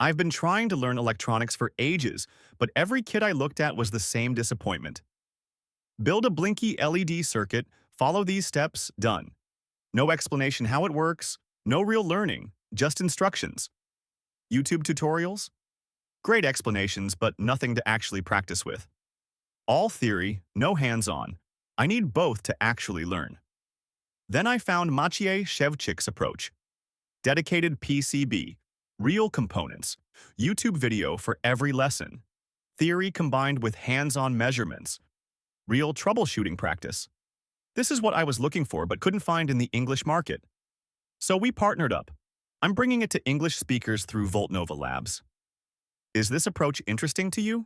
I've been trying to learn electronics for ages, but every kit I looked at was the same disappointment. Build a blinky LED circuit, follow these steps, done. No explanation how it works, no real learning, just instructions. YouTube tutorials? Great explanations, but nothing to actually practice with. All theory, no hands-on. I need both to actually learn. Then I found Maciej Szewczyk's approach. Dedicated PCB, real components, YouTube video for every lesson, theory combined with hands-on measurements, real troubleshooting practice. This is what I was looking for but couldn't find in the English market. So we partnered up. I'm bringing it to English speakers through Voltnova Labs. Is this approach interesting to you?